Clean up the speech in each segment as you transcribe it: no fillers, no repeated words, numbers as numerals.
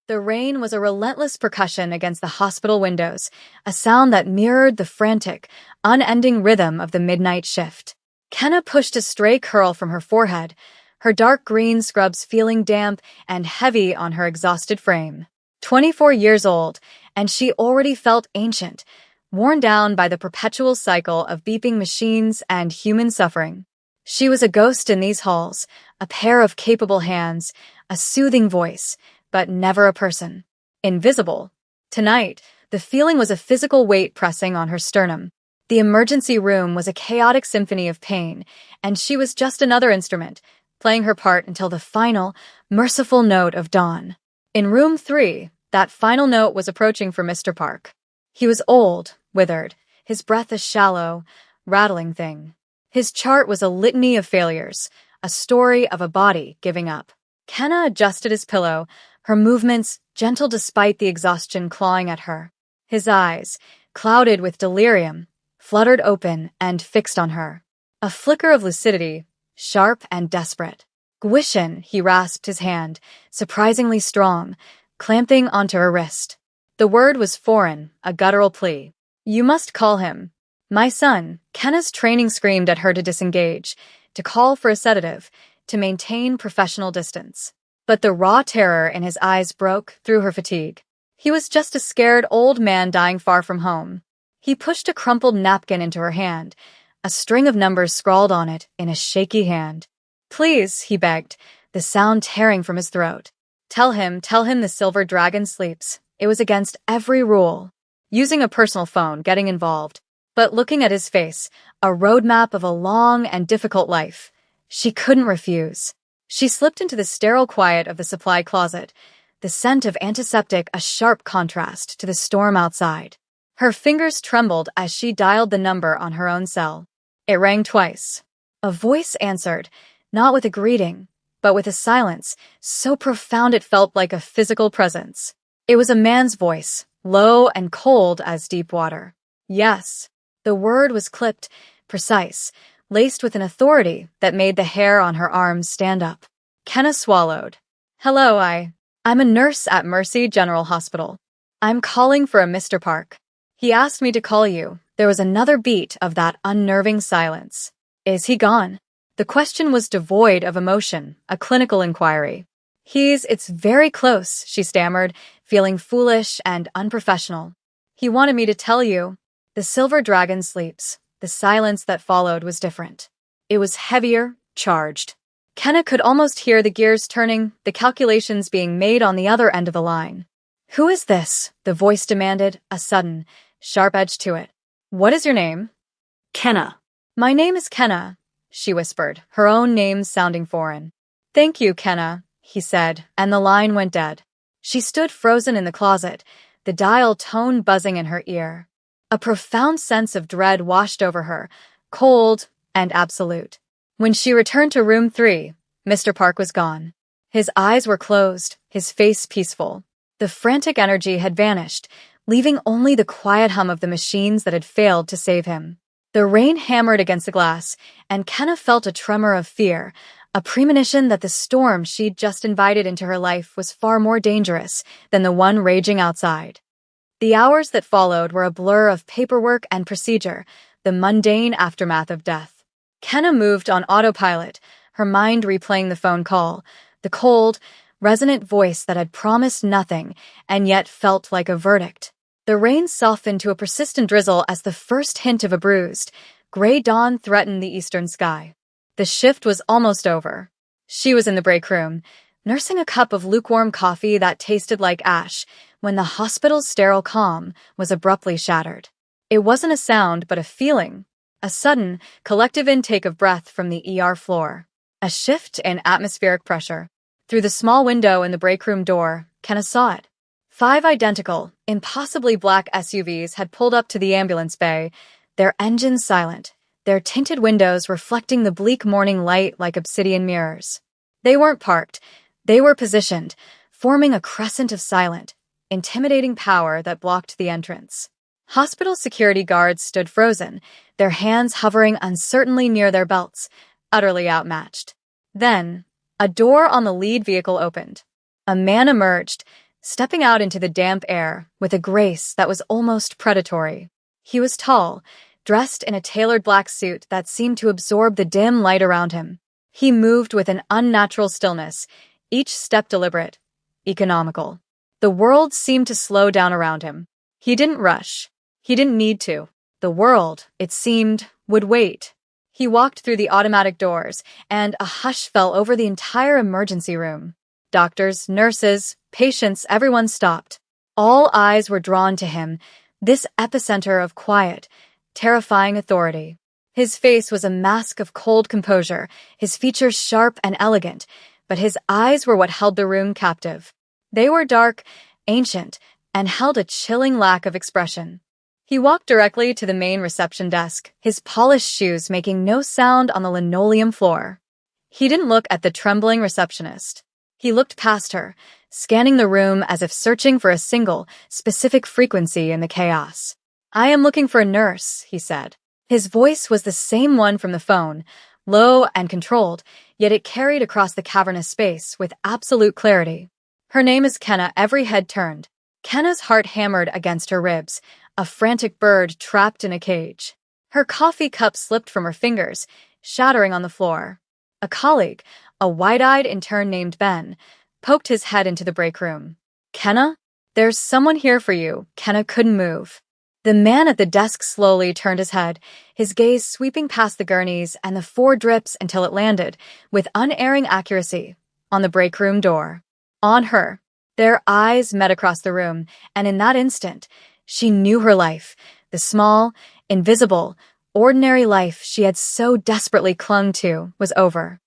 The rain was a relentless percussion against the hospital windows, a sound that mirrored the frantic, unending rhythm of the midnight shift. Kenna pushed a stray curl from her forehead, her dark green scrubs feeling damp and heavy on her exhausted frame. 24 years old, and she already felt ancient, worn down by the perpetual cycle of beeping machines and human suffering. She was a ghost in these halls, a pair of capable hands, a soothing voice, but never a person. Invisible. Tonight, the feeling was a physical weight pressing on her sternum. The emergency room was a chaotic symphony of pain, and she was just another instrument, playing her part until the final, merciful note of dawn. In room 3, that final note was approaching for Mr. Park. He was old, withered, his breath a shallow, rattling thing. His chart was a litany of failures, a story of a body giving up. Kenna adjusted his pillow, her movements gentle despite the exhaustion clawing at her. His eyes, clouded with delirium, fluttered open and fixed on her. A flicker of lucidity, sharp and desperate. Gwishin, he rasped his hand, surprisingly strong, clamping onto her wrist. The word was foreign, a guttural plea. You must call him. My son. Kenna's training screamed at her to disengage, to call for a sedative, to maintain professional distance. But the raw terror in his eyes broke through her fatigue. He was just a scared old man dying far from home. He pushed a crumpled napkin into her hand, a string of numbers scrawled on it in a shaky hand. Please, he begged, the sound tearing from his throat. Tell him the silver dragon sleeps. It was against every rule. Using a personal phone, getting involved. But looking at his face, a roadmap of a long and difficult life, she couldn't refuse. She slipped into the sterile quiet of the supply closet, the scent of antiseptic a sharp contrast to the storm outside. Her fingers trembled as she dialed the number on her own cell. It rang twice. A voice answered, not with a greeting, but with a silence so profound it felt like a physical presence. It was a man's voice, low and cold as deep water. Yes. The word was clipped, precise, laced with an authority that made the hair on her arms stand up. Kenna swallowed. Hello, I'm a nurse at Mercy General Hospital. I'm calling for a Mr. Park. He asked me to call you. There was another beat of that unnerving silence. Is he gone? The question was devoid of emotion, a clinical inquiry. It's very close, she stammered, feeling foolish and unprofessional. He wanted me to tell you. The silver dragon sleeps. The silence that followed was different. It was heavier, charged. Kenna could almost hear the gears turning, the calculations being made on the other end of the line. Who is this? The voice demanded, a sudden, sharp edge to it. What is your name? Kenna. My name is Kenna, she whispered, her own name sounding foreign. Thank you, Kenna, he said, and the line went dead. She stood frozen in the closet, the dial tone buzzing in her ear. A profound sense of dread washed over her, cold and absolute. When she returned to room 3, Mr. Park was gone. His eyes were closed, his face peaceful. The frantic energy had vanished, leaving only the quiet hum of the machines that had failed to save him. The rain hammered against the glass, and Kenna felt a tremor of fear, a premonition that the storm she'd just invited into her life was far more dangerous than the one raging outside. The hours that followed were a blur of paperwork and procedure, the mundane aftermath of death. Kenna moved on autopilot, her mind replaying the phone call, the cold, resonant voice that had promised nothing and yet felt like a verdict. The rain softened to a persistent drizzle as the first hint of a bruised, gray dawn threatened the eastern sky. The shift was almost over. She was in the break room, nursing a cup of lukewarm coffee that tasted like ash, when the hospital's sterile calm was abruptly shattered. It wasn't a sound, but a feeling. A sudden, collective intake of breath from the ER floor. A shift in atmospheric pressure. Through the small window in the break room door, Kenna saw it. 5 identical, impossibly black SUVs had pulled up to the ambulance bay, their engines silent, their tinted windows reflecting the bleak morning light like obsidian mirrors. They weren't parked. They were positioned, forming a crescent of silent, intimidating power that blocked the entrance. Hospital security guards stood frozen, their hands hovering uncertainly near their belts, utterly outmatched. Then, a door on the lead vehicle opened. A man emerged, stepping out into the damp air with a grace that was almost predatory. He was tall, dressed in a tailored black suit that seemed to absorb the dim light around him. He moved with an unnatural stillness, each step deliberate, economical. The world seemed to slow down around him. He didn't rush. He didn't need to. The world, it seemed, would wait. He walked through the automatic doors, and a hush fell over the entire emergency room. Doctors, nurses, patients, everyone stopped. All eyes were drawn to him, this epicenter of quiet, terrifying authority. His face was a mask of cold composure, his features sharp and elegant, but his eyes were what held the room captive. They were dark, ancient, and held a chilling lack of expression. He walked directly to the main reception desk, his polished shoes making no sound on the linoleum floor. He didn't look at the trembling receptionist. He looked past her, scanning the room as if searching for a single, specific frequency in the chaos. "I am looking for a nurse," he said. His voice was the same one from the phone, low and controlled, yet it carried across the cavernous space with absolute clarity. "Her name is Kenna." Every head turned. Kenna's heart hammered against her ribs, a frantic bird trapped in a cage. Her coffee cup slipped from her fingers, shattering on the floor. A colleague, a wide-eyed intern named Ben, poked his head into the break room. "Kenna? There's someone here for you." Kenna couldn't move. The man at the desk slowly turned his head, his gaze sweeping past the gurneys and the 4 drips until it landed, with unerring accuracy, on the break room door. On her. Their eyes met across the room, and in that instant, she knew her life, the small, invisible, ordinary life she had so desperately clung to, was over.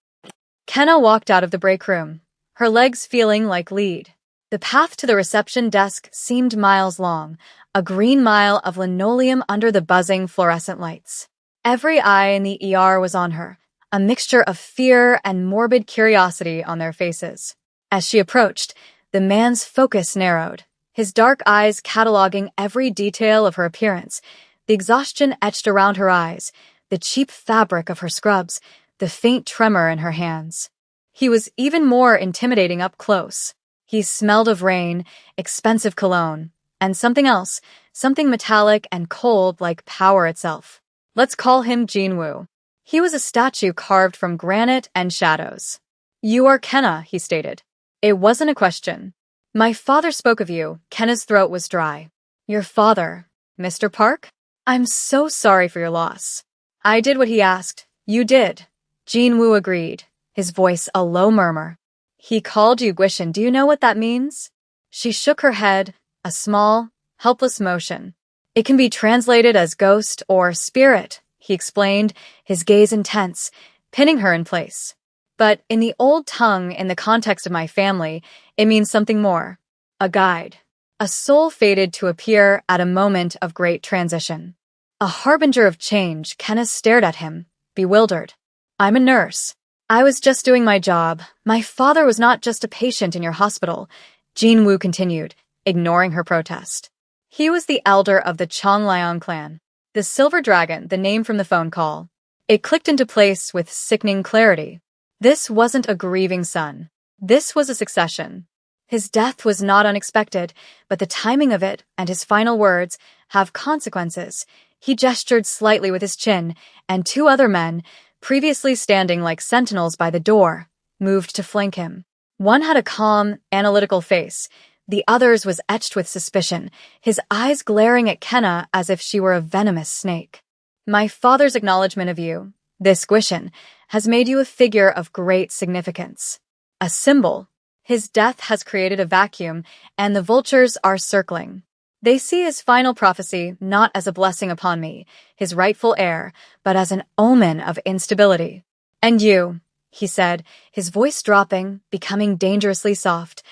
Kenna walked out of the break room, her legs feeling like lead. The path to the reception desk seemed miles long, a green mile of linoleum under the buzzing fluorescent lights. Every eye in the ER was on her, a mixture of fear and morbid curiosity on their faces. As she approached, the man's focus narrowed, his dark eyes cataloging every detail of her appearance, the exhaustion etched around her eyes, the cheap fabric of her scrubs, the faint tremor in her hands. He was even more intimidating up close. He smelled of rain, expensive cologne, and something else, something metallic and cold like power itself. Let's call him Jinwoo. He was a statue carved from granite and shadows. "You are Kenna," he stated. It wasn't a question. "My father spoke of you." Kenna's throat was dry. "Your father, Mr. Park? I'm so sorry for your loss." "I did what he asked." "You did." Jinwoo agreed, his voice a low murmur. "He called you Guishin. Do you know what that means?" She shook her head, a small, helpless motion. "It can be translated as ghost or spirit," he explained, his gaze intense, pinning her in place. "But in the old tongue, in the context of my family, it means something more. A guide. A soul fated to appear at a moment of great transition. A harbinger of change." Kenna stared at him, bewildered. "I'm a nurse. I was just doing my job. My father was not just a patient in your hospital," Jinwoo continued, ignoring her protest. "He was the elder of the Chongliang clan. The Silver Dragon," the name from the phone call. It clicked into place with sickening clarity. This wasn't a grieving son. This was a succession. His death was not unexpected, but the timing of it and his final words have consequences. He gestured slightly with his chin, and 2 other men, previously standing like sentinels by the door, moved to flank him. One had a calm, analytical face. The other's was etched with suspicion, his eyes glaring at Kenna as if she were a venomous snake. "My father's acknowledgement of you, this Guishin, has made you a figure of great significance. A symbol. His death has created a vacuum, and the vultures are circling. They see his final prophecy not as a blessing upon me, his rightful heir, but as an omen of instability. And you," he said, his voice dropping, becoming dangerously soft,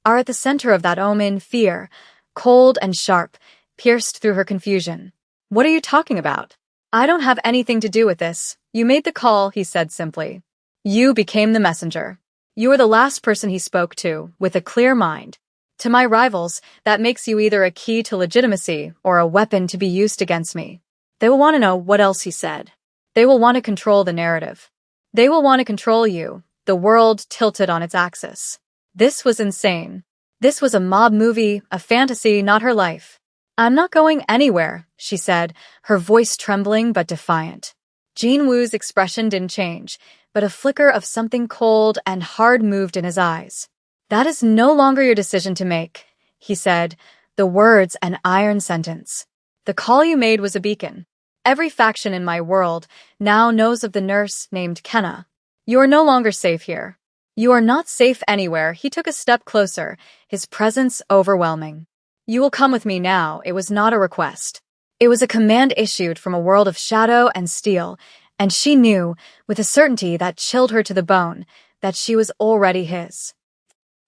"are at the center of that omen. Fear, cold and sharp, pierced through her confusion." "What are you talking about?" "I don't have anything to do with this. You made the call," he said simply. "You became the messenger. You were the last person he spoke to, with a clear mind. To my rivals, that makes you either a key to legitimacy or a weapon to be used against me. They will want to know what else he said. They will want to control the narrative. They will want to control you, the world tilted on its axis." This was insane. This was a mob movie, a fantasy, not her life. I'm not going anywhere, she said, her voice trembling but defiant. Jin Woo's expression didn't change, but a flicker of something cold and hard moved in his eyes. That is no longer your decision to make, he said, the words an iron sentence. The call you made was a beacon. Every faction in my world now knows of the nurse named Kenna. You are no longer safe here. You are not safe anywhere. He took a step closer, his presence overwhelming. You will come with me now. It was not a request. It was a command issued from a world of shadow and steel, and she knew, with a certainty that chilled her to the bone, that she was already his.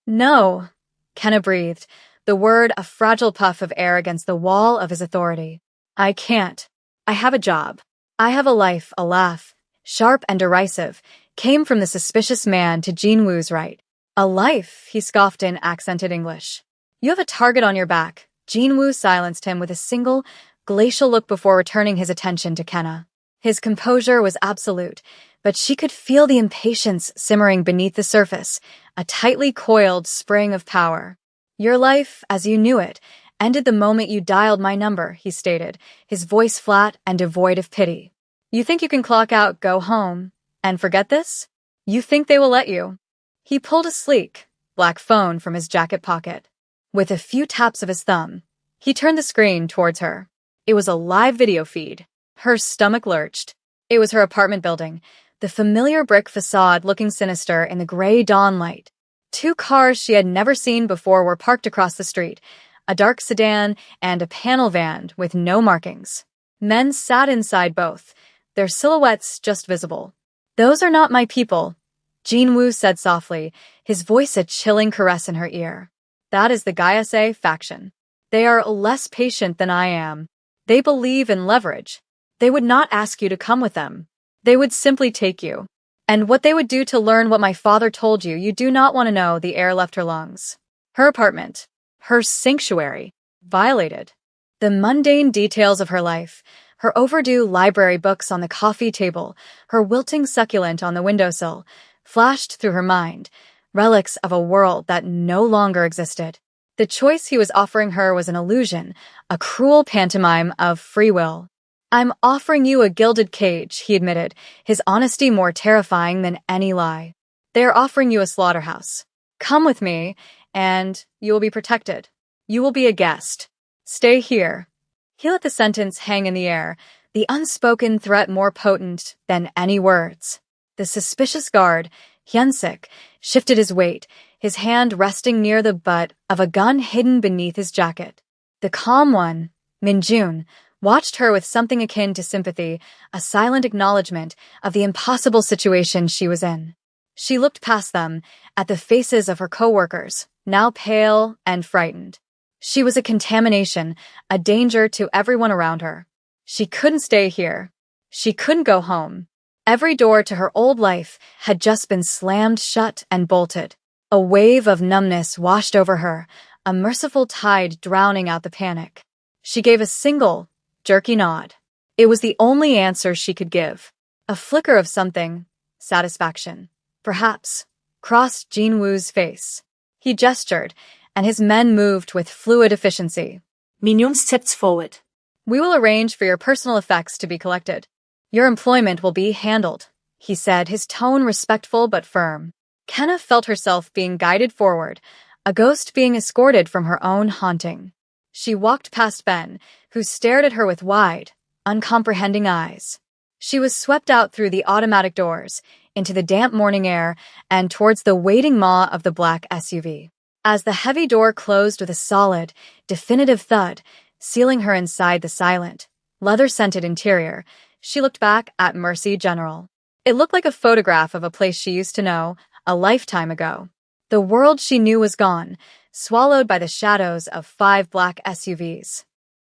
No, Kenna breathed, the word a fragile puff of air against the wall of his authority. I can't. I have a job. I have a life, a laugh, sharp and derisive, came from the suspicious man to Jin Woo's right. A life, he scoffed in accented English. You have a target on your back. Jin Woo silenced him with a single, glacial look before returning his attention to Kenna. His composure was absolute, but she could feel the impatience simmering beneath the surface, a tightly coiled spring of power. Your life, as you knew it, ended the moment you dialed my number, he stated, his voice flat and devoid of pity. You think you can clock out, go home, and forget this? You think they will let you? He pulled a sleek, black phone from his jacket pocket. With a few taps of his thumb, he turned the screen towards her. It was a live video feed. Her stomach lurched. It was her apartment building, the familiar brick facade looking sinister in the gray dawn light. Two cars she had never seen before were parked across the street, a dark sedan and a panel van with no markings. Men sat inside both, their silhouettes just visible. Those are not my people, Jin Woo said softly, his voice a chilling caress in her ear. That is the Gaiase faction. They are less patient than I am. They believe in leverage. They would not ask you to come with them. They would simply take you. And what they would do to learn what my father told you, you do not want to know. The air left her lungs. Her apartment, her sanctuary, violated. The mundane details of her life, her overdue library books on the coffee table, her wilting succulent on the windowsill, flashed through her mind, relics of a world that no longer existed. The choice he was offering her was an illusion, a cruel pantomime of free will. I'm offering you a gilded cage, he admitted, his honesty more terrifying than any lie. They are offering you a slaughterhouse. Come with me, and you will be protected. You will be a guest. Stay here. He let the sentence hang in the air, the unspoken threat more potent than any words. The suspicious guard, Hyunsik, shifted his weight, his hand resting near the butt of a gun hidden beneath his jacket. The calm one, Minjun, watched her with something akin to sympathy, a silent acknowledgement of the impossible situation she was in. She looked past them, at the faces of her co-workers, now pale and frightened. She was a contamination, a danger to everyone around her. She couldn't stay here. She couldn't go home. Every door to her old life had just been slammed shut and bolted. A wave of numbness washed over her, a merciful tide drowning out the panic. She gave a single, jerky nod. It was the only answer she could give. A flicker of something, satisfaction, perhaps, crossed Jin Woo's face. He gestured, and his men moved with fluid efficiency. Mignon steps forward. We will arrange for your personal effects to be collected. Your employment will be handled, he said, his tone respectful but firm. Kenna felt herself being guided forward, a ghost being escorted from her own haunting. She walked past Ben, who stared at her with wide, uncomprehending eyes. She was swept out through the automatic doors, into the damp morning air, and towards the waiting maw of the black SUV. As the heavy door closed with a solid, definitive thud, sealing her inside the silent, leather-scented interior, she looked back at Mercy General. It looked like a photograph of a place she used to know, a lifetime ago. The world she knew was gone, swallowed by the shadows of 5 black SUVs.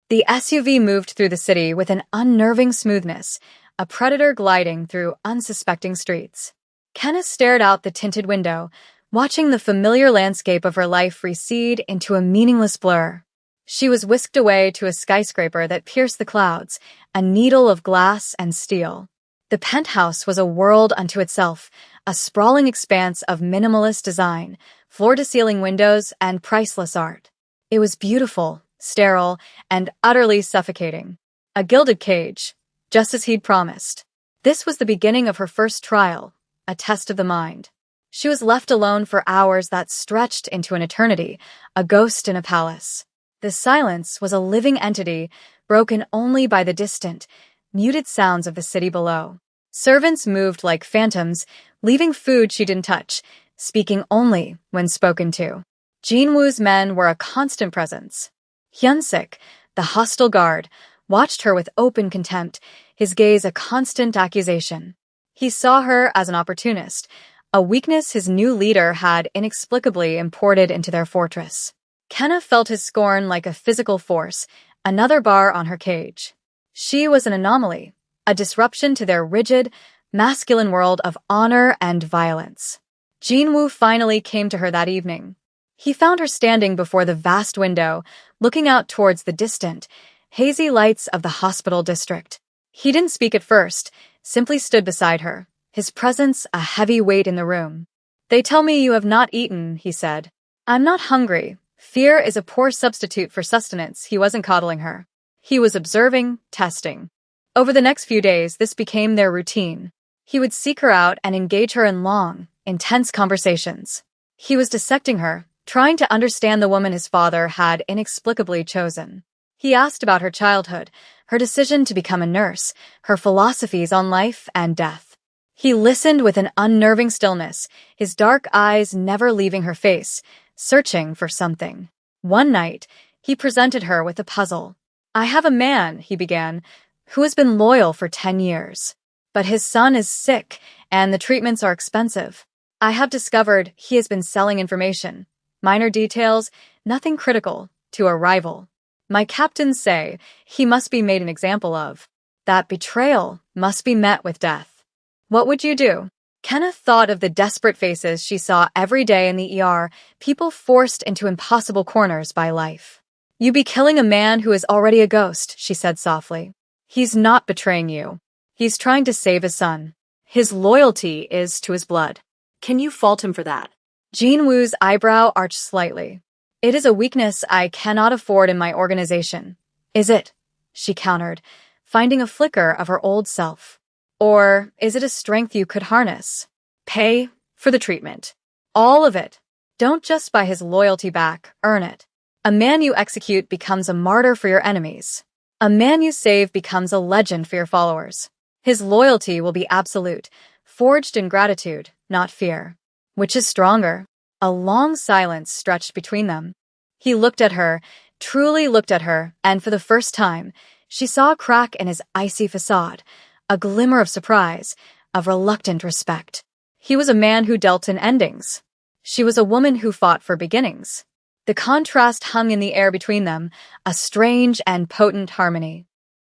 The SUV moved through the city with an unnerving smoothness, a predator gliding through unsuspecting streets. Kenna stared out the tinted window, watching the familiar landscape of her life recede into a meaningless blur. She was whisked away to a skyscraper that pierced the clouds, a needle of glass and steel. The penthouse was a world unto itself, a sprawling expanse of minimalist design, floor-to-ceiling windows, and priceless art. It was beautiful, sterile, and utterly suffocating. A gilded cage, just as he'd promised. This was the beginning of her first trial, a test of the mind. She was left alone for hours that stretched into an eternity, a ghost in a palace. The silence was a living entity, broken only by the distant, muted sounds of the city below. Servants moved like phantoms, leaving food she didn't touch, speaking only when spoken to. Jinwoo's men were a constant presence. Hyunsik, the hostile guard, watched her with open contempt, his gaze a constant accusation. He saw her as an opportunist, a weakness his new leader had inexplicably imported into their fortress. Kenna felt his scorn like a physical force, another bar on her cage. She was an anomaly, a disruption to their rigid, masculine world of honor and violence. Jinwoo finally came to her that evening. He found her standing before the vast window, looking out towards the distant, hazy lights of the hospital district. He didn't speak at first, simply stood beside her, his presence a heavy weight in the room. "They tell me you have not eaten," he said. "I'm not hungry. Fear is a poor substitute for sustenance." He wasn't coddling her. He was observing, testing. Over the next few days, this became their routine. He would seek her out and engage her in long, intense conversations. He was dissecting her, trying to understand the woman his father had inexplicably chosen. He asked about her childhood, her decision to become a nurse, her philosophies on life and death. He listened with an unnerving stillness, his dark eyes never leaving her face, searching for something. One night, he presented her with a puzzle. "I have a man," he began, "who has been loyal for 10 years. But his son is sick, and the treatments are expensive. I have discovered he has been selling information. Minor details, nothing critical, to a rival. My captains say he must be made an example of. That betrayal must be met with death. What would you do?" Kenneth thought of the desperate faces she saw every day in the ER, people forced into impossible corners by life. "You'd be killing a man who is already a ghost," she said softly. "He's not betraying you. He's trying to save his son. His loyalty is to his blood." Can you fault him for that? Jinwoo's eyebrow arched slightly. "It is a weakness I cannot afford in my organization." "Is it?" she countered, finding a flicker of her old self. "Or is it a strength you could harness? Pay for the treatment. All of it. Don't just buy his loyalty back, earn it. A man you execute becomes a martyr for your enemies. A man you save becomes a legend for your followers. His loyalty will be absolute, forged in gratitude, not fear. Which is stronger?" A long silence stretched between them. He looked at her, truly looked at her, and for the first time, she saw a crack in his icy facade, a glimmer of surprise, of reluctant respect. He was a man who dealt in endings. She was a woman who fought for beginnings. The contrast hung in the air between them, a strange and potent harmony.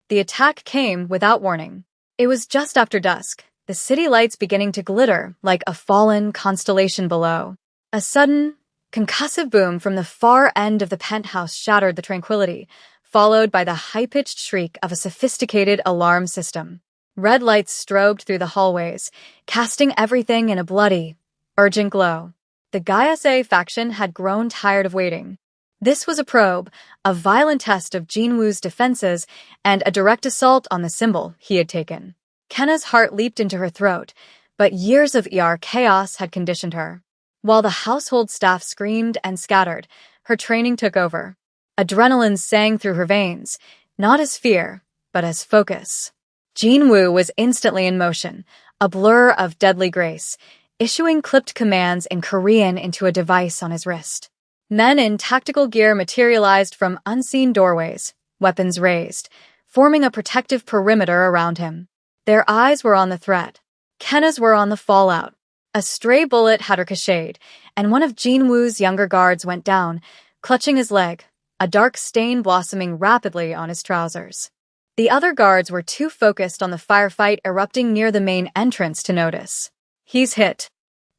The attack came without warning. It was just after dusk, the city lights beginning to glitter like a fallen constellation below. A sudden, concussive boom from the far end of the penthouse shattered the tranquility, followed by the high-pitched shriek of a sophisticated alarm system. Red lights strobed through the hallways, casting everything in a bloody, urgent glow. The Gaiase faction had grown tired of waiting. This was a probe, a violent test of Jinwoo's defenses, and a direct assault on the symbol he had taken. Kenna's heart leaped into her throat, but years of ER chaos had conditioned her. While the household staff screamed and scattered, her training took over. Adrenaline sang through her veins, not as fear, but as focus. Jinwoo was instantly in motion, a blur of deadly grace, issuing clipped commands in Korean into a device on his wrist. Men in tactical gear materialized from unseen doorways, weapons raised, forming a protective perimeter around him. Their eyes were on the threat. Kenna's were on the fallout. A stray bullet had ricocheted, and one of Jinwoo's younger guards went down, clutching his leg, a dark stain blossoming rapidly on his trousers. The other guards were too focused on the firefight erupting near the main entrance to notice. "He's hit,"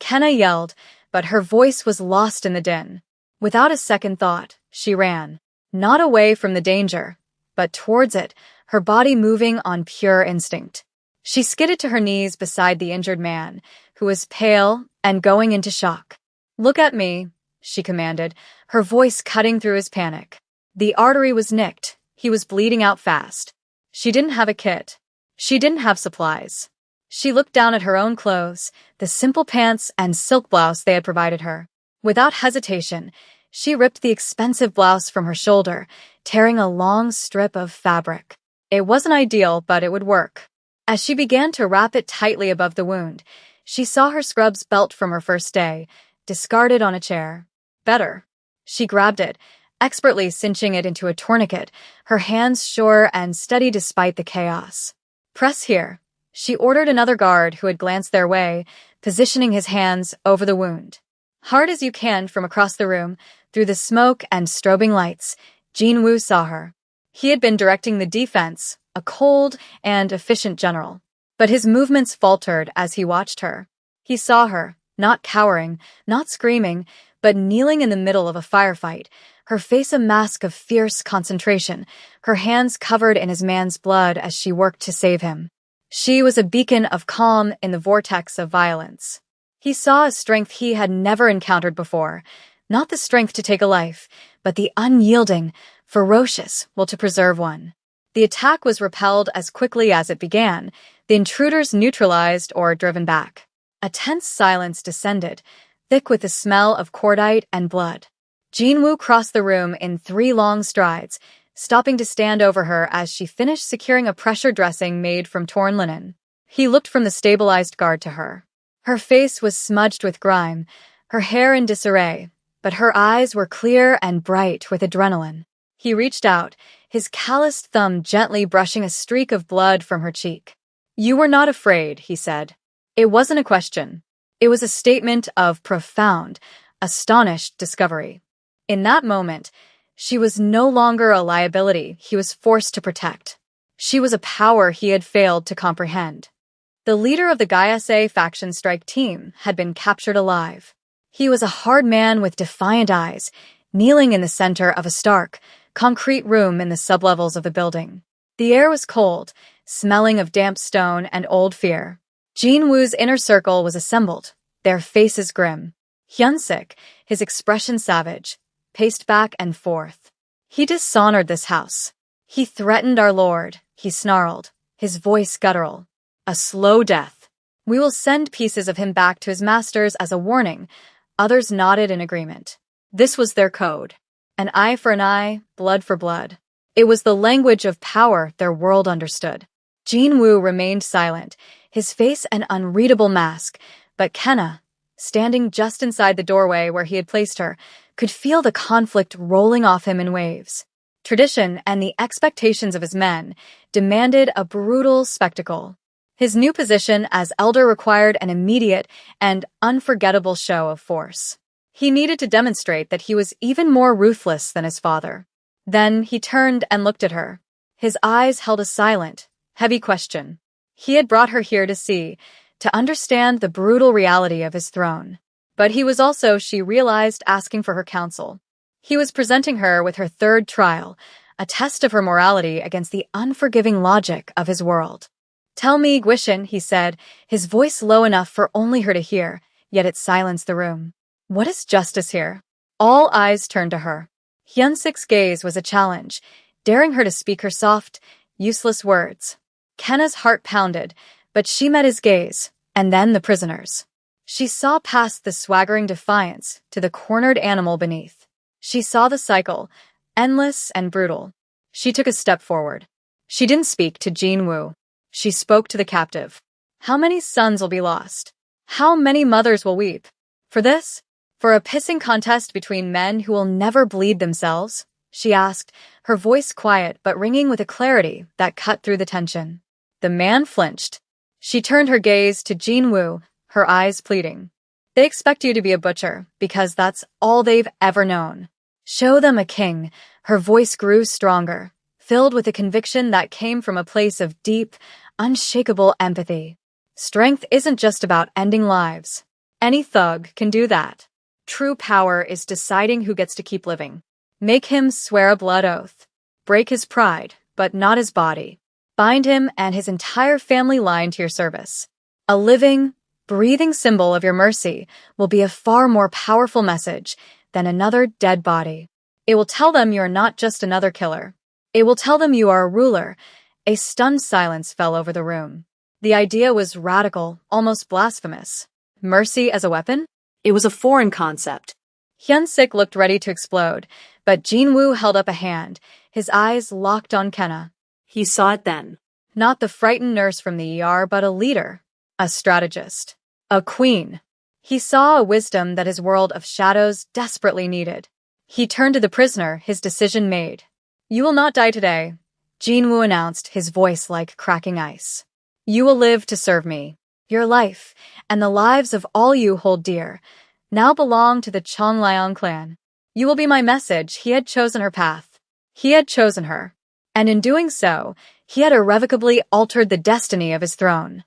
Kenna yelled, but her voice was lost in the din. Without a second thought, she ran, not away from the danger, but towards it, her body moving on pure instinct. She skidded to her knees beside the injured man, who was pale and going into shock. "Look at me," she commanded, her voice cutting through his panic. The artery was nicked. He was bleeding out fast. She didn't have a kit. She didn't have supplies. She looked down at her own clothes, the simple pants and silk blouse they had provided her. Without hesitation, she ripped the expensive blouse from her shoulder, tearing a long strip of fabric. It wasn't ideal, but it would work. As she began to wrap it tightly above the wound, she saw her scrubs belt from her first day, discarded on a chair. Better. She grabbed it, expertly cinching it into a tourniquet, her hands sure and steady despite the chaos. Press here. She ordered another guard who had glanced their way, positioning his hands over the wound. Hard as you can from across the room, through the smoke and strobing lights, Jin-woo saw her. He had been directing the defense, a cold and efficient general. But his movements faltered as he watched her. He saw her, not cowering, not screaming, but kneeling in the middle of a firefight, her face a mask of fierce concentration, her hands covered in his man's blood as she worked to save him. She was a beacon of calm in the vortex of violence. He saw a strength he had never encountered before, not the strength to take a life, but the unyielding, ferocious will to preserve one. The attack was repelled as quickly as it began, the intruders neutralized or driven back. A tense silence descended, thick with the smell of cordite and blood. Jin-woo crossed the room in 3 long strides, stopping to stand over her as she finished securing a pressure dressing made from torn linen. He looked from the stabilized guard to her. Her face was smudged with grime, her hair in disarray, but her eyes were clear and bright with adrenaline. He reached out, his calloused thumb gently brushing a streak of blood from her cheek. "You were not afraid," he said. It wasn't a question. It was a statement of profound, astonished discovery. In that moment, she was no longer a liability he was forced to protect. She was a power he had failed to comprehend. The leader of the Gaiase faction strike team had been captured alive. He was a hard man with defiant eyes, kneeling in the center of a stark, concrete room in the sublevels of the building. The air was cold, smelling of damp stone and old fear. Jin-woo's inner circle was assembled, their faces grim. Hyun-sik, his expression savage, paced back and forth. He dishonored this house. He threatened our lord, he snarled, his voice guttural. A slow death. We will send pieces of him back to his masters as a warning. Others nodded in agreement. This was their code. An eye for an eye, blood for blood. It was the language of power their world understood. Jin-woo remained silent, his face an unreadable mask, but Kenna, standing just inside the doorway where he had placed her, could feel the conflict rolling off him in waves. Tradition and the expectations of his men demanded a brutal spectacle. His new position as elder required an immediate and unforgettable show of force. He needed to demonstrate that he was even more ruthless than his father. Then he turned and looked at her. His eyes held a silent, heavy question. He had brought her here to see, to understand the brutal reality of his throne. But he was also, she realized, asking for her counsel. He was presenting her with her third trial, a test of her morality against the unforgiving logic of his world. "Tell me, Guishin," he said, his voice low enough for only her to hear, yet it silenced the room. "What is justice here?" All eyes turned to her. Hyun-sik's gaze was a challenge, daring her to speak her soft, useless words. Kenna's heart pounded, but she met his gaze, and then the prisoner's. She saw past the swaggering defiance to the cornered animal beneath. She saw the cycle, endless and brutal. She took a step forward. She didn't speak to Jin-woo. She spoke to the captive. How many sons will be lost? How many mothers will weep? For this? For a pissing contest between men who will never bleed themselves? She asked, her voice quiet but ringing with a clarity that cut through the tension. The man flinched. She turned her gaze to Jin-woo, her eyes pleading. They expect you to be a butcher, because that's all they've ever known. Show them a king. Her voice grew stronger, filled with a conviction that came from a place of deep, unshakable empathy. Strength isn't just about ending lives. Any thug can do that. True power is deciding who gets to keep living. Make him swear a blood oath. Break his pride, but not his body. Bind him and his entire family line to your service. A living, breathing symbol of your mercy will be a far more powerful message then another dead body. It will tell them you are not just another killer. It will tell them you are a ruler. A stunned silence fell over the room. The idea was radical, almost blasphemous. Mercy as a weapon? It was a foreign concept. Hyun-sik looked ready to explode, but Jin-woo held up a hand, his eyes locked on Kenna. He saw it then. Not the frightened nurse from the ER, but a leader, a strategist, a queen. He saw a wisdom that his world of shadows desperately needed. He turned to the prisoner, his decision made. "You will not die today," Jin-woo announced, his voice like cracking ice. "You will live to serve me. Your life, and the lives of all you hold dear, now belong to the Chongliang clan. You will be my message." He had chosen her path. He had chosen her. And in doing so, he had irrevocably altered the destiny of his throne.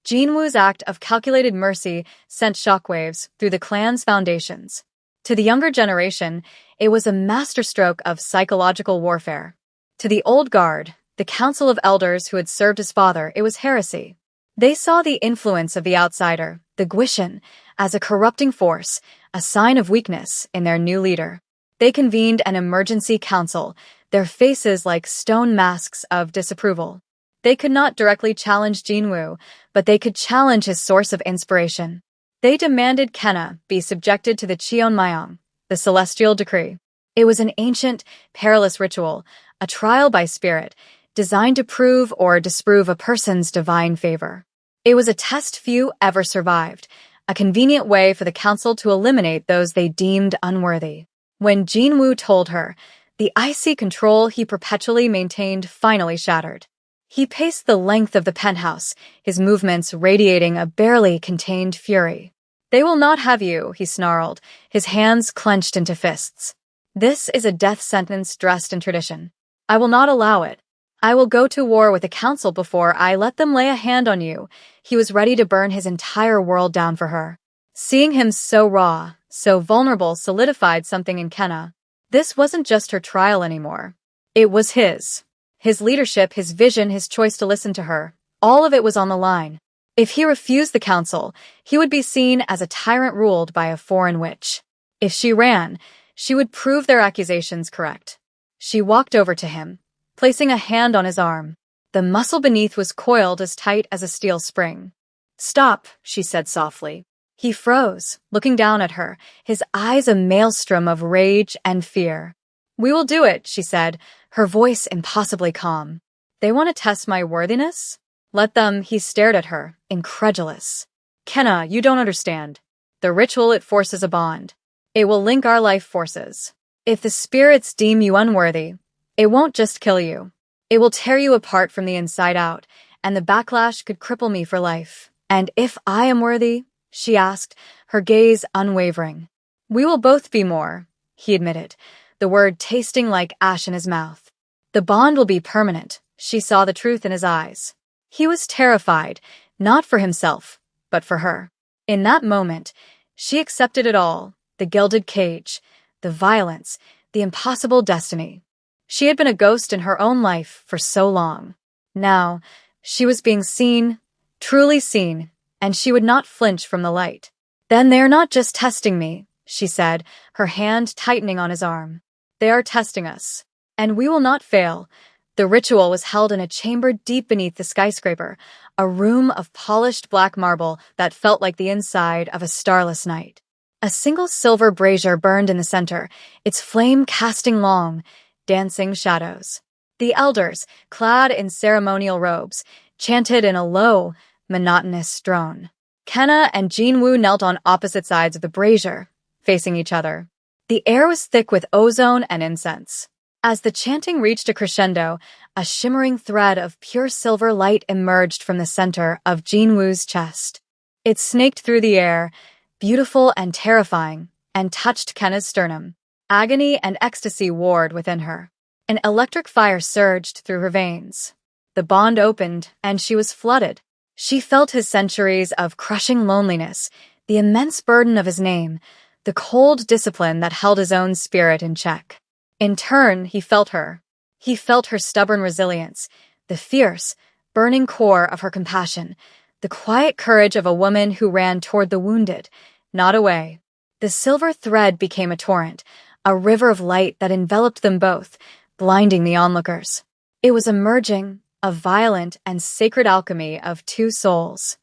Jin-woo's act of calculated mercy sent shockwaves through the clan's foundations. To the younger generation, it was a masterstroke of psychological warfare. To the old guard, the council of elders who had served his father, it was heresy. They saw the influence of the outsider, the Guishan, as a corrupting force, a sign of weakness in their new leader. They convened an emergency council, their faces like stone masks of disapproval. They could not directly challenge Jin-woo, but they could challenge his source of inspiration. They demanded Kenna be subjected to the Cheonmyeong, the celestial decree. It was an ancient, perilous ritual, a trial by spirit, designed to prove or disprove a person's divine favor. It was a test few ever survived, a convenient way for the council to eliminate those they deemed unworthy. When Jin-woo told her, the icy control he perpetually maintained finally shattered. He paced the length of the penthouse, his movements radiating a barely contained fury. "They will not have you," he snarled, his hands clenched into fists. "This is a death sentence dressed in tradition. I will not allow it. I will go to war with the council before I let them lay a hand on you." He was ready to burn his entire world down for her. Seeing him so raw, so vulnerable solidified something in Kenna. This wasn't just her trial anymore. It was his. His leadership, his vision, his choice to listen to her. All of it was on the line. If he refused the council, he would be seen as a tyrant ruled by a foreign witch. If she ran, she would prove their accusations correct. She walked over to him, placing a hand on his arm. The muscle beneath was coiled as tight as a steel spring. "Stop," she said softly. He froze, looking down at her, his eyes a maelstrom of rage and fear. "We will do it," she said, her voice impossibly calm. "They want to test my worthiness? Let them." He stared at her, incredulous. "Kenna, you don't understand. The ritual, it forces a bond. It will link our life forces. If the spirits deem you unworthy, it won't just kill you. It will tear you apart from the inside out, and the backlash could cripple me for life. And if I am worthy?" she asked, her gaze unwavering. "We will both be more," he admitted, the word tasting like ash in his mouth. "The bond will be permanent." She saw the truth in his eyes. He was terrified, not for himself, but for her. In that moment, she accepted it all, the gilded cage, the violence, the impossible destiny. She had been a ghost in her own life for so long. Now, she was being seen, truly seen, and she would not flinch from the light. "Then they are not just testing me," she said, her hand tightening on his arm. "They are testing us. And we will not fail." The ritual was held in a chamber deep beneath the skyscraper, a room of polished black marble that felt like the inside of a starless night. A single silver brazier burned in the center, its flame casting long, dancing shadows. The elders, clad in ceremonial robes, chanted in a low, monotonous drone. Kenna and Jin-woo knelt on opposite sides of the brazier, facing each other. The air was thick with ozone and incense. As the chanting reached a crescendo, a shimmering thread of pure silver light emerged from the center of Jin-woo's chest. It snaked through the air, beautiful and terrifying, and touched Kenna's sternum. Agony and ecstasy warred within her. An electric fire surged through her veins. The bond opened, and she was flooded. She felt his centuries of crushing loneliness, the immense burden of his name, the cold discipline that held his own spirit in check. In turn, he felt her. He felt her stubborn resilience, the fierce, burning core of her compassion, the quiet courage of a woman who ran toward the wounded, not away. The silver thread became a torrent, a river of light that enveloped them both, blinding the onlookers. It was a merging, a violent and sacred alchemy of two souls.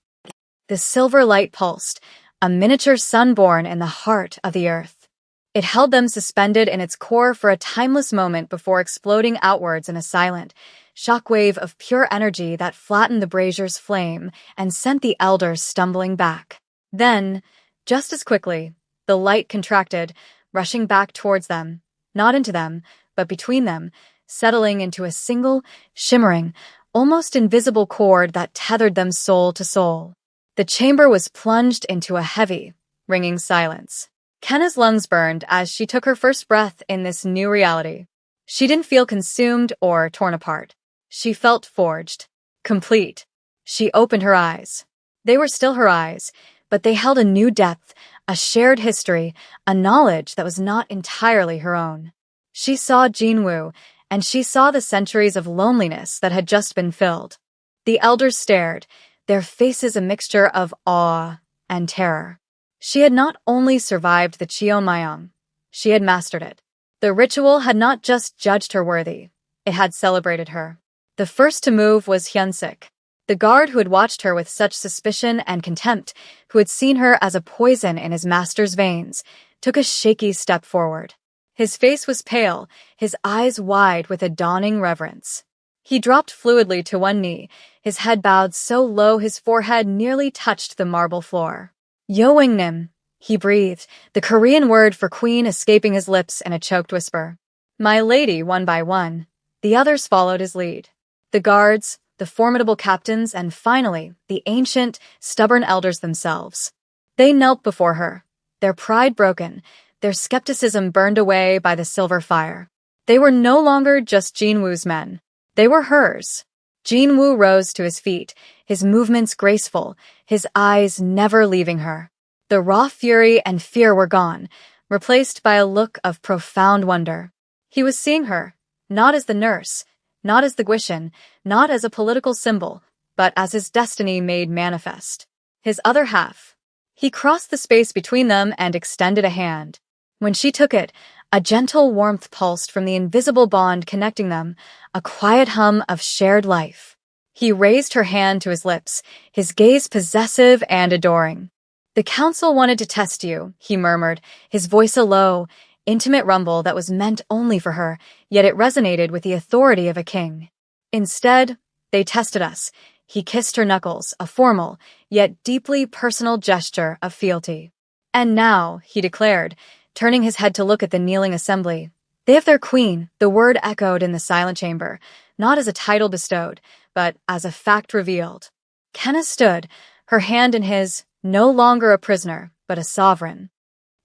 The silver light pulsed, a miniature sun born in the heart of the earth. It held them suspended in its core for a timeless moment before exploding outwards in a silent shockwave of pure energy that flattened the brazier's flame and sent the elders stumbling back. Then, just as quickly, the light contracted, rushing back towards them, not into them, but between them, settling into a single, shimmering, almost invisible cord that tethered them soul to soul. The chamber was plunged into a heavy, ringing silence. Kenna's lungs burned as she took her first breath in this new reality. She didn't feel consumed or torn apart. She felt forged, complete. She opened her eyes. They were still her eyes, but they held a new depth, a shared history, a knowledge that was not entirely her own. She saw Jinwoo, and she saw the centuries of loneliness that had just been filled. The elders stared, their faces a mixture of awe and terror. She had not only survived the Cheonmyeong, she had mastered it. The ritual had not just judged her worthy, it had celebrated her. The first to move was Hyunsik, the guard who had watched her with such suspicion and contempt, who had seen her as a poison in his master's veins, took a shaky step forward. His face was pale, his eyes wide with a dawning reverence. He dropped fluidly to one knee, his head bowed so low his forehead nearly touched the marble floor. Yeoingnim, he breathed, the Korean word for queen escaping his lips in a choked whisper. My lady, one by one. The others followed his lead. The guards, the formidable captains, and finally, the ancient, stubborn elders themselves. They knelt before her, their pride broken, their skepticism burned away by the silver fire. They were no longer just Jinwoo's men. They were hers. Jinwoo rose to his feet, his movements graceful, his eyes never leaving her. The raw fury and fear were gone, replaced by a look of profound wonder. He was seeing her, not as the nurse, not as the Guishan, not as a political symbol, but as his destiny made manifest. His other half. He crossed the space between them and extended a hand. When she took it, a gentle warmth pulsed from the invisible bond connecting them, a quiet hum of shared life. He raised her hand to his lips, his gaze possessive and adoring. The council wanted to test you, he murmured, his voice a low, intimate rumble that was meant only for her, yet it resonated with the authority of a king. Instead, they tested us. He kissed her knuckles, a formal, yet deeply personal gesture of fealty. And now, he declared, turning his head to look at the kneeling assembly, they have their queen, the word echoed in the silent chamber, not as a title bestowed, but as a fact revealed. Kenna stood, her hand in his, no longer a prisoner, but a sovereign.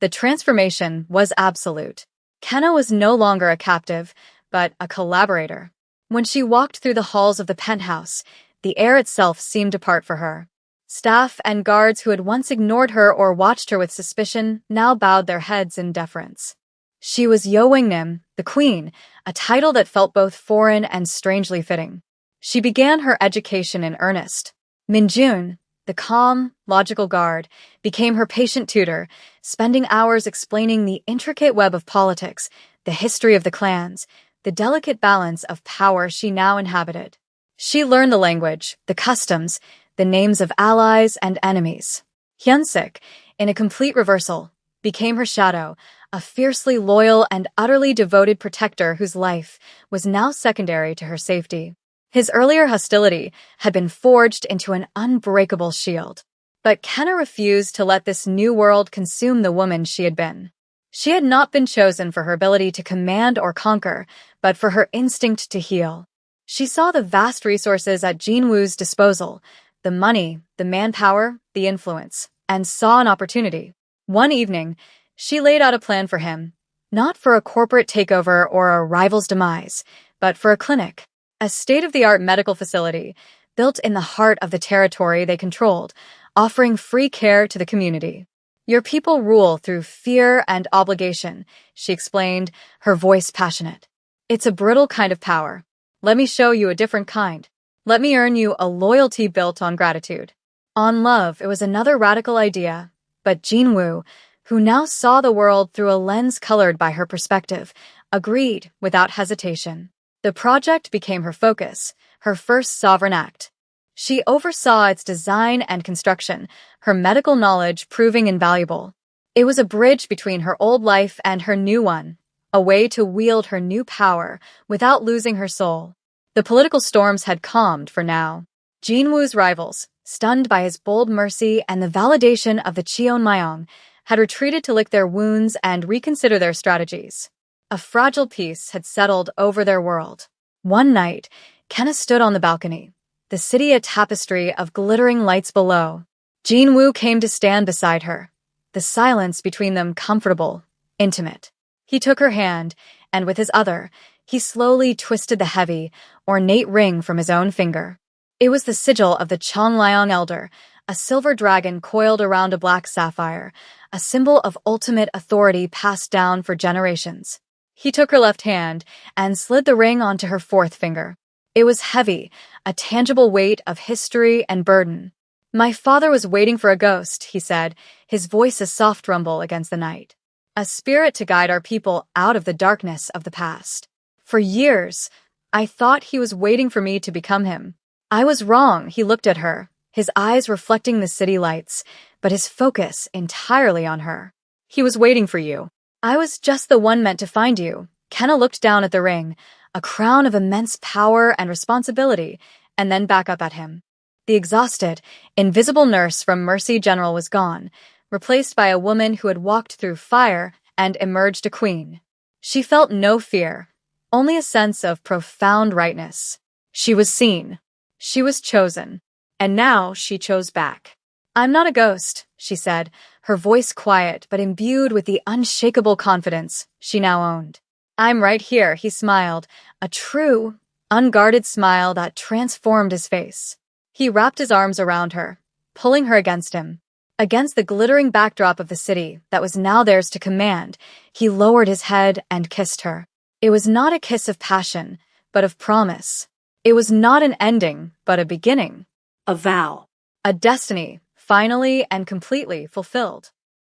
The transformation was absolute. Kenna was no longer a captive, but a collaborator. When she walked through the halls of the penthouse, the air itself seemed apart for her. Staff and guards who had once ignored her or watched her with suspicion now bowed their heads in deference. She was Yeoingnim, the queen, a title that felt both foreign and strangely fitting. She began her education in earnest. Minjun, the calm, logical guard, became her patient tutor, spending hours explaining the intricate web of politics, the history of the clans, the delicate balance of power she now inhabited. She learned the language, the customs, the names of allies and enemies. Hyunsik, in a complete reversal, became her shadow, a fiercely loyal and utterly devoted protector whose life was now secondary to her safety. His earlier hostility had been forged into an unbreakable shield. But Kenna refused to let this new world consume the woman she had been. She had not been chosen for her ability to command or conquer, but for her instinct to heal. She saw the vast resources at Jinwoo's disposal, the money, the manpower, the influence, and saw an opportunity. One evening, she laid out a plan for him, not for a corporate takeover or a rival's demise, but for a clinic, a state-of-the-art medical facility built in the heart of the territory they controlled, offering free care to the community. Your people rule through fear and obligation, she explained, her voice passionate. It's a brittle kind of power. Let me show you a different kind. Let me earn you a loyalty built on gratitude. On love, it was another radical idea, but Jinwoo, who now saw the world through a lens colored by her perspective, agreed without hesitation. The project became her focus, her first sovereign act. She oversaw its design and construction, her medical knowledge proving invaluable. It was a bridge between her old life and her new one, a way to wield her new power without losing her soul. The political storms had calmed for now. Jinwoo's rivals, stunned by his bold mercy and the validation of the Cheonmyeong, had retreated to lick their wounds and reconsider their strategies. A fragile peace had settled over their world. One night, Kenna stood on the balcony, the city a tapestry of glittering lights below. Jinwoo came to stand beside her, the silence between them comfortable, intimate. He took her hand, and with his other, he slowly twisted the heavy, ornate ring from his own finger. It was the sigil of the Chongliang Elder, a silver dragon coiled around a black sapphire, a symbol of ultimate authority passed down for generations. He took her left hand and slid the ring onto her fourth finger. It was heavy, a tangible weight of history and burden. "My father was waiting for a ghost," he said, his voice a soft rumble against the night. "A spirit to guide our people out of the darkness of the past. For years, I thought he was waiting for me to become him. I was wrong." He looked at her, his eyes reflecting the city lights, but his focus entirely on her. "He was waiting for you. I was just the one meant to find you." Kenna looked down at the ring, a crown of immense power and responsibility, and then back up at him. The exhausted, invisible nurse from Mercy General was gone, replaced by a woman who had walked through fire and emerged a queen. She felt no fear, only a sense of profound rightness. She was seen. She was chosen. And now she chose back. "I'm not a ghost," she said, her voice quiet but imbued with the unshakable confidence she now owned. "I'm right here," he smiled, a true, unguarded smile that transformed his face. He wrapped his arms around her, pulling her against him. Against the glittering backdrop of the city that was now theirs to command, he lowered his head and kissed her. It was not a kiss of passion, but of promise. It was not an ending, but a beginning. A vow. A destiny, finally and completely fulfilled.